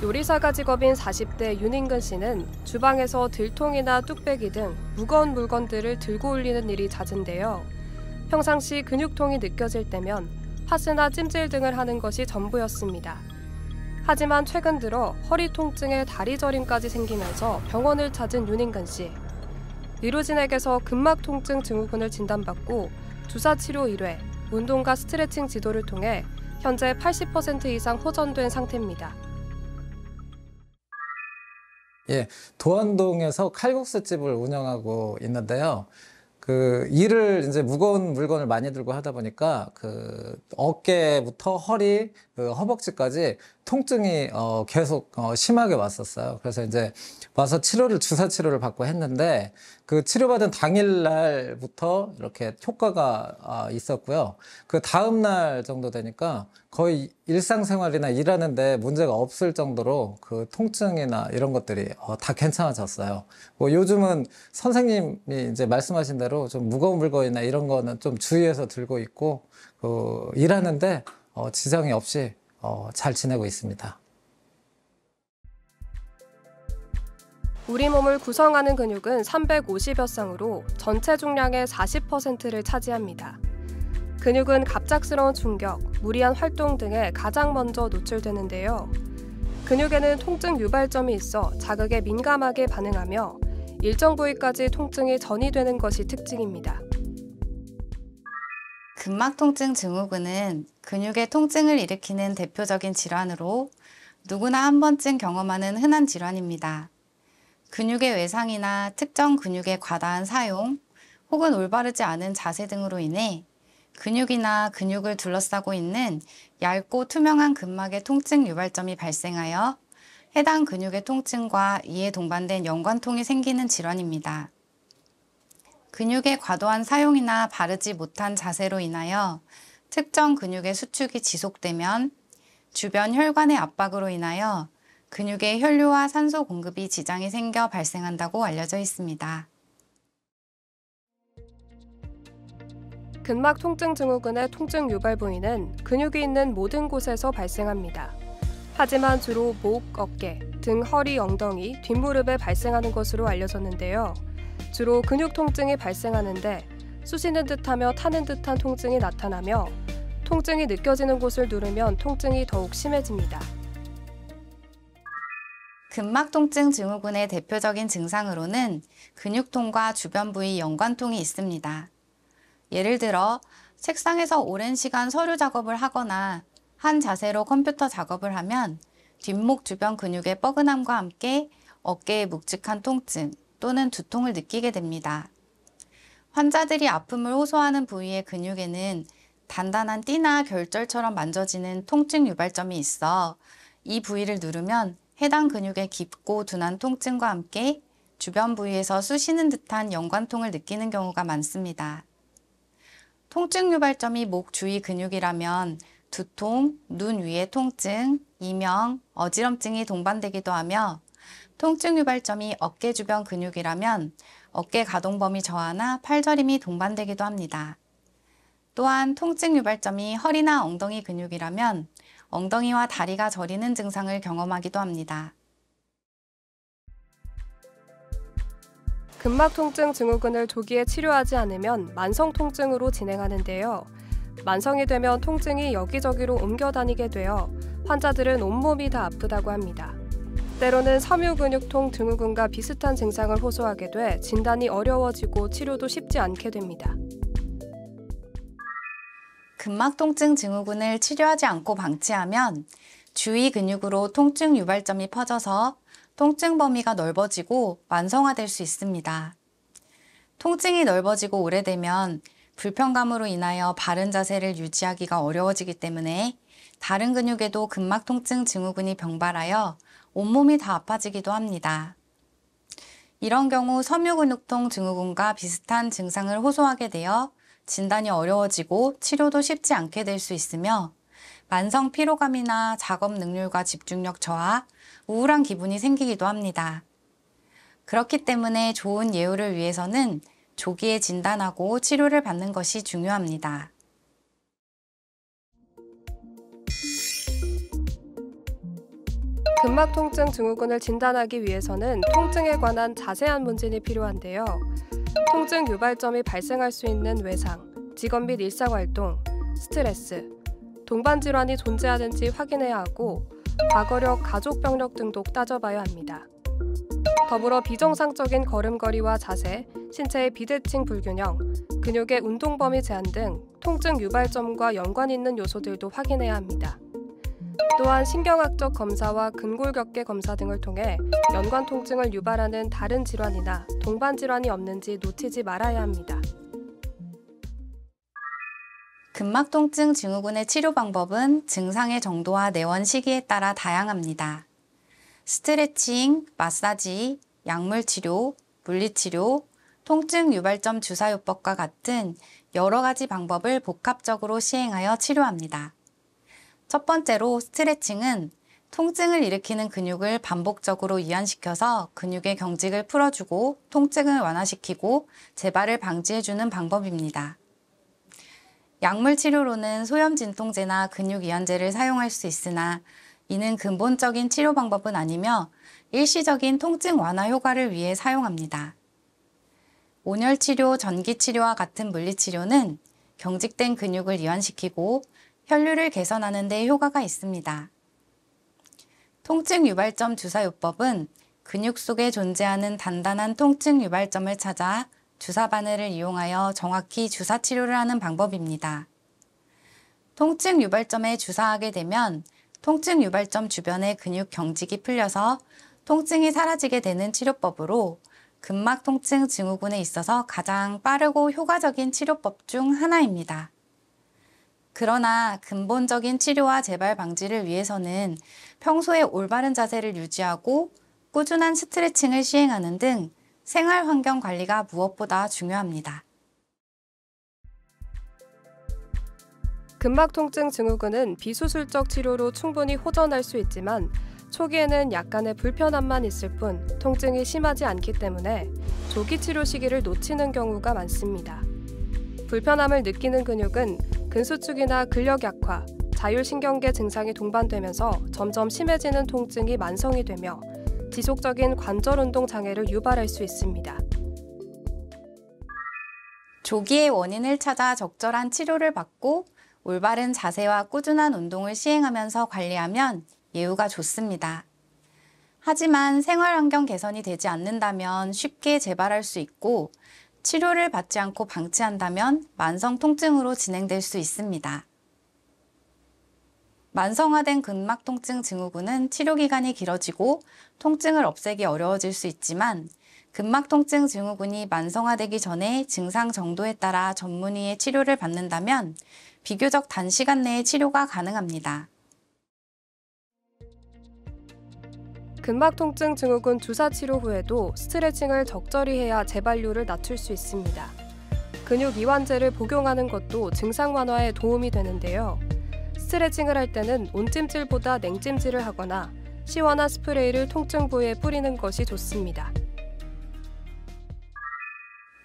요리사가 직업인 40대 윤인근 씨는 주방에서 들통이나 뚝배기 등 무거운 물건들을 들고 올리는 일이 잦은데요. 평상시 근육통이 느껴질 때면 파스나 찜질 등을 하는 것이 전부였습니다. 하지만 최근 들어 허리 통증에 다리 저림까지 생기면서 병원을 찾은 윤인근 씨. 의료진에게서 근막 통증 증후군을 진단받고 주사 치료 1회, 운동과 스트레칭 지도를 통해 현재 80% 이상 호전된 상태입니다. 예, 도안동에서 칼국수집을 운영하고 있는데요. 일을 이제 무거운 물건을 많이 들고 하다 보니까 어깨부터 허리, 허벅지까지 통증이 계속 심하게 왔었어요. 그래서 이제 와서 주사 치료를 받고 했는데 그 치료받은 당일날부터 이렇게 효과가 있었고요. 그 다음 날 정도 되니까 거의 일상생활이나 일하는데 문제가 없을 정도로 그 통증이나 이런 것들이 다 괜찮아졌어요. 뭐 요즘은 선생님이 이제 말씀하신 대로 좀 무거운 물건이나 이런 거는 좀 주의해서 들고 있고 일하는데 지장이 없이 잘 지내고 있습니다. 우리 몸을 구성하는 근육은 350여 쌍으로 전체 중량의 40%를 차지합니다. 근육은 갑작스러운 충격, 무리한 활동 등에 가장 먼저 노출되는데요. 근육에는 통증 유발점이 있어 자극에 민감하게 반응하며 일정 부위까지 통증이 전이되는 것이 특징입니다. 근막통증 증후군은 근육의 통증을 일으키는 대표적인 질환으로 누구나 한 번쯤 경험하는 흔한 질환입니다. 근육의 외상이나 특정 근육의 과다한 사용, 혹은 올바르지 않은 자세 등으로 인해 근육이나 근육을 둘러싸고 있는 얇고 투명한 근막의 통증 유발점이 발생하여 해당 근육의 통증과 이에 동반된 연관통이 생기는 질환입니다. 근육의 과도한 사용이나 바르지 못한 자세로 인하여 특정 근육의 수축이 지속되면 주변 혈관의 압박으로 인하여 근육의 혈류와 산소 공급이 지장이 생겨 발생한다고 알려져 있습니다. 근막 통증 증후군의 통증 유발 부위는 근육이 있는 모든 곳에서 발생합니다. 하지만 주로 목, 어깨, 등, 허리, 엉덩이, 뒷무릎에 발생하는 것으로 알려졌는데요. 주로 근육 통증이 발생하는데 쑤시는 듯하며 타는 듯한 통증이 나타나며 통증이 느껴지는 곳을 누르면 통증이 더욱 심해집니다. 근막통증 증후군의 대표적인 증상으로는 근육통과 주변 부위 연관통이 있습니다. 예를 들어 책상에서 오랜 시간 서류 작업을 하거나 한 자세로 컴퓨터 작업을 하면 뒷목 주변 근육의 뻐근함과 함께 어깨의 묵직한 통증 또는 두통을 느끼게 됩니다. 환자들이 아픔을 호소하는 부위의 근육에는 단단한 띠나 결절처럼 만져지는 통증 유발점이 있어 이 부위를 누르면 해당 근육의 깊고 둔한 통증과 함께 주변 부위에서 쑤시는 듯한 연관통을 느끼는 경우가 많습니다. 통증 유발점이 목 주위 근육이라면 두통, 눈 위의 통증, 이명, 어지럼증이 동반되기도 하며 통증 유발점이 어깨 주변 근육이라면 어깨 가동 범위 저하나 팔저림이 동반되기도 합니다. 또한 통증 유발점이 허리나 엉덩이 근육이라면 엉덩이와 다리가 저리는 증상을 경험하기도 합니다. 근막 통증 증후군을 조기에 치료하지 않으면 만성 통증으로 진행하는데요. 만성이 되면 통증이 여기저기로 옮겨 다니게 되어 환자들은 온몸이 다 아프다고 합니다. 때로는 섬유근육통 증후군과 비슷한 증상을 호소하게 돼 진단이 어려워지고 치료도 쉽지 않게 됩니다. 근막통증 증후군을 치료하지 않고 방치하면 주위 근육으로 통증 유발점이 퍼져서 통증 범위가 넓어지고 만성화될 수 있습니다. 통증이 넓어지고 오래되면 불편감으로 인하여 바른 자세를 유지하기가 어려워지기 때문에 다른 근육에도 근막통증 증후군이 병발하여 온몸이 다 아파지기도 합니다. 이런 경우 섬유근육통 증후군과 비슷한 증상을 호소하게 되어 진단이 어려워지고 치료도 쉽지 않게 될 수 있으며 만성 피로감이나 작업 능률과 집중력 저하, 우울한 기분이 생기기도 합니다. 그렇기 때문에 좋은 예후를 위해서는 조기에 진단하고 치료를 받는 것이 중요합니다. 근막 통증 증후군을 진단하기 위해서는 통증에 관한 자세한 문진이 필요한데요. 통증 유발점이 발생할 수 있는 외상, 직업 및 일상활동, 스트레스, 동반 질환이 존재하는지 확인해야 하고 과거력, 가족 병력 등도 따져봐야 합니다. 더불어 비정상적인 걸음걸이와 자세, 신체의 비대칭 불균형, 근육의 운동 범위 제한 등 통증 유발점과 연관 있는 요소들도 확인해야 합니다. 또한 신경학적 검사와 근골격계 검사 등을 통해 연관 통증을 유발하는 다른 질환이나 동반 질환이 없는지 놓치지 말아야 합니다. 근막 통증 증후군의 치료 방법은 증상의 정도와 내원 시기에 따라 다양합니다. 스트레칭, 마사지, 약물 치료, 물리치료, 통증 유발점 주사요법과 같은 여러 가지 방법을 복합적으로 시행하여 치료합니다. 첫 번째로 스트레칭은 통증을 일으키는 근육을 반복적으로 이완시켜서 근육의 경직을 풀어주고 통증을 완화시키고 재발을 방지해주는 방법입니다. 약물 치료로는 소염 진통제나 근육 이완제를 사용할 수 있으나 이는 근본적인 치료 방법은 아니며 일시적인 통증 완화 효과를 위해 사용합니다. 온열 치료, 전기 치료와 같은 물리치료는 경직된 근육을 이완시키고 혈류를 개선하는 데 효과가 있습니다. 통증 유발점 주사요법은 근육 속에 존재하는 단단한 통증 유발점을 찾아 주사 바늘을 이용하여 정확히 주사 치료를 하는 방법입니다. 통증 유발점에 주사하게 되면 통증 유발점 주변의 근육 경직이 풀려서 통증이 사라지게 되는 치료법으로 근막 통증 증후군에 있어서 가장 빠르고 효과적인 치료법 중 하나입니다. 그러나 근본적인 치료와 재발 방지를 위해서는 평소에 올바른 자세를 유지하고 꾸준한 스트레칭을 시행하는 등 생활 환경 관리가 무엇보다 중요합니다. 근막 통증 증후군은 비수술적 치료로 충분히 호전할 수 있지만 초기에는 약간의 불편함만 있을 뿐 통증이 심하지 않기 때문에 조기 치료 시기를 놓치는 경우가 많습니다. 불편함을 느끼는 근육은 근수축이나 근력 약화, 자율신경계 증상이 동반되면서 점점 심해지는 통증이 만성이 되며 지속적인 관절 운동 장애를 유발할 수 있습니다. 조기의 원인을 찾아 적절한 치료를 받고 올바른 자세와 꾸준한 운동을 시행하면서 관리하면 예후가 좋습니다. 하지만 생활 환경 개선이 되지 않는다면 쉽게 재발할 수 있고 치료를 받지 않고 방치한다면 만성 통증으로 진행될 수 있습니다. 만성화된 근막 통증 증후군은 치료 기간이 길어지고 통증을 없애기 어려워질 수 있지만 근막 통증 증후군이 만성화되기 전에 증상 정도에 따라 전문의의 치료를 받는다면 비교적 단시간 내에 치료가 가능합니다. 근막 통증 증후군 주사 치료 후에도 스트레칭을 적절히 해야 재발률을 낮출 수 있습니다. 근육 이완제를 복용하는 것도 증상 완화에 도움이 되는데요. 스트레칭을 할 때는 온찜질보다 냉찜질을 하거나 시원한 스프레이를 통증 부위에 뿌리는 것이 좋습니다.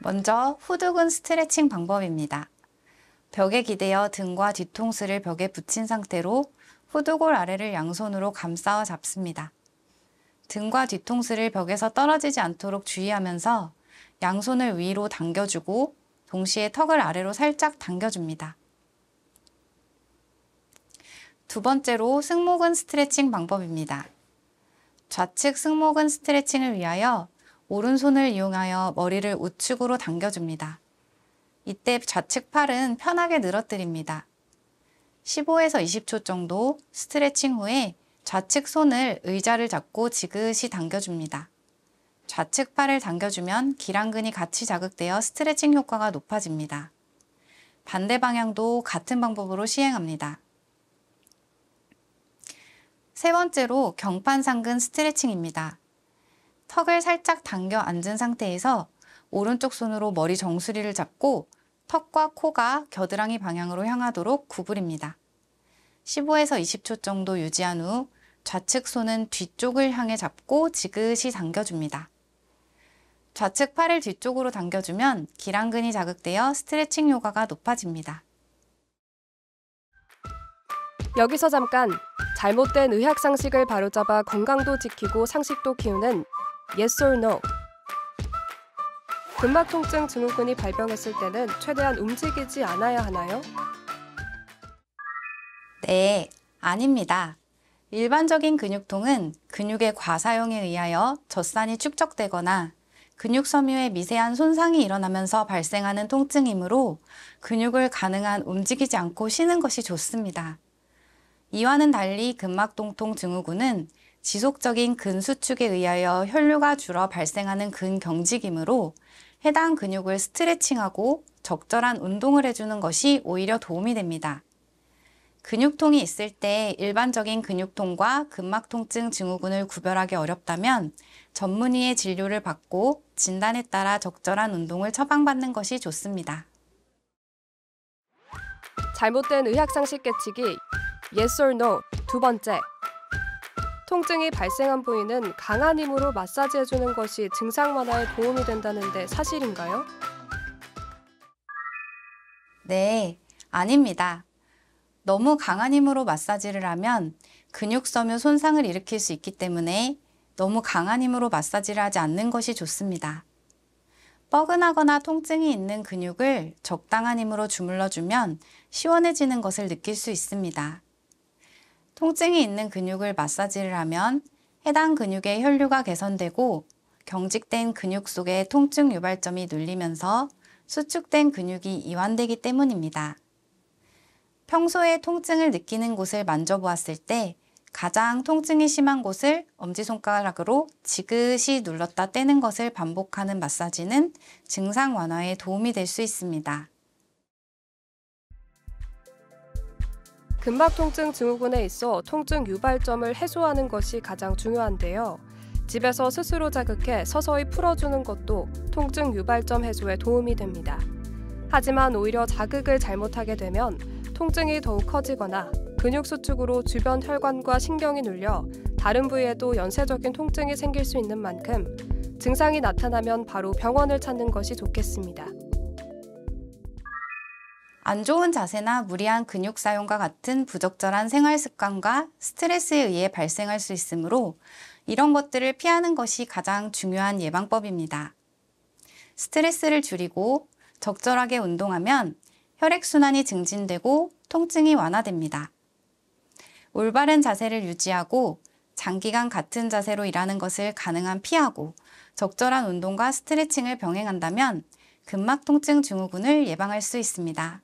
먼저 후두근 스트레칭 방법입니다. 벽에 기대어 등과 뒤통수를 벽에 붙인 상태로 후두골 아래를 양손으로 감싸어 잡습니다. 등과 뒤통수를 벽에서 떨어지지 않도록 주의하면서 양손을 위로 당겨주고 동시에 턱을 아래로 살짝 당겨줍니다. 두 번째로 승모근 스트레칭 방법입니다. 좌측 승모근 스트레칭을 위하여 오른손을 이용하여 머리를 우측으로 당겨줍니다. 이때 좌측 팔은 편하게 늘어뜨립니다. 15에서 20초 정도 스트레칭 후에 좌측 손을 의자를 잡고 지그시 당겨줍니다. 좌측 팔을 당겨주면 기랑근이 같이 자극되어 스트레칭 효과가 높아집니다. 반대 방향도 같은 방법으로 시행합니다. 세 번째로 경판상근 스트레칭입니다. 턱을 살짝 당겨 앉은 상태에서 오른쪽 손으로 머리 정수리를 잡고 턱과 코가 겨드랑이 방향으로 향하도록 구부립니다. 15에서 20초 정도 유지한 후 좌측 손은 뒤쪽을 향해 잡고 지그시 당겨줍니다. 좌측 팔을 뒤쪽으로 당겨주면 기랑근이 자극되어 스트레칭 효과가 높아집니다. 여기서 잠깐! 잘못된 의학 상식을 바로잡아 건강도 지키고 상식도 키우는 Yes or No. 근막 통증 증후군이 발병했을 때는 최대한 움직이지 않아야 하나요? 네, 아닙니다. 일반적인 근육통은 근육의 과사용에 의하여 젖산이 축적되거나 근육 섬유에 미세한 손상이 일어나면서 발생하는 통증이므로 근육을 가능한 움직이지 않고 쉬는 것이 좋습니다. 이와는 달리 근막통통 증후군은 지속적인 근수축에 의하여 혈류가 줄어 발생하는 근경직이므로 해당 근육을 스트레칭하고 적절한 운동을 해주는 것이 오히려 도움이 됩니다. 근육통이 있을 때 일반적인 근육통과 근막통증 증후군을 구별하기 어렵다면 전문의의 진료를 받고 진단에 따라 적절한 운동을 처방받는 것이 좋습니다. 잘못된 의학상식 깨치기 Yes or No. 두 번째. 통증이 발생한 부위는 강한 힘으로 마사지해주는 것이 증상 완화에 도움이 된다는데 사실인가요? 네, 아닙니다. 너무 강한 힘으로 마사지를 하면 근육섬유 손상을 일으킬 수 있기 때문에 너무 강한 힘으로 마사지를 하지 않는 것이 좋습니다. 뻐근하거나 통증이 있는 근육을 적당한 힘으로 주물러주면 시원해지는 것을 느낄 수 있습니다. 통증이 있는 근육을 마사지를 하면 해당 근육의 혈류가 개선되고 경직된 근육 속의 통증 유발점이 눌리면서 수축된 근육이 이완되기 때문입니다. 평소에 통증을 느끼는 곳을 만져보았을 때 가장 통증이 심한 곳을 엄지손가락으로 지그시 눌렀다 떼는 것을 반복하는 마사지는 증상 완화에 도움이 될 수 있습니다. 근막 통증 증후군에 있어 통증 유발점을 해소하는 것이 가장 중요한데요. 집에서 스스로 자극해 서서히 풀어주는 것도 통증 유발점 해소에 도움이 됩니다. 하지만 오히려 자극을 잘못하게 되면 통증이 더욱 커지거나 근육 수축으로 주변 혈관과 신경이 눌려 다른 부위에도 연쇄적인 통증이 생길 수 있는 만큼 증상이 나타나면 바로 병원을 찾는 것이 좋겠습니다. 안 좋은 자세나 무리한 근육 사용과 같은 부적절한 생활 습관과 스트레스에 의해 발생할 수 있으므로 이런 것들을 피하는 것이 가장 중요한 예방법입니다. 스트레스를 줄이고 적절하게 운동하면 혈액순환이 증진되고 통증이 완화됩니다. 올바른 자세를 유지하고 장기간 같은 자세로 일하는 것을 가능한 피하고 적절한 운동과 스트레칭을 병행한다면 근막 통증 증후군을 예방할 수 있습니다.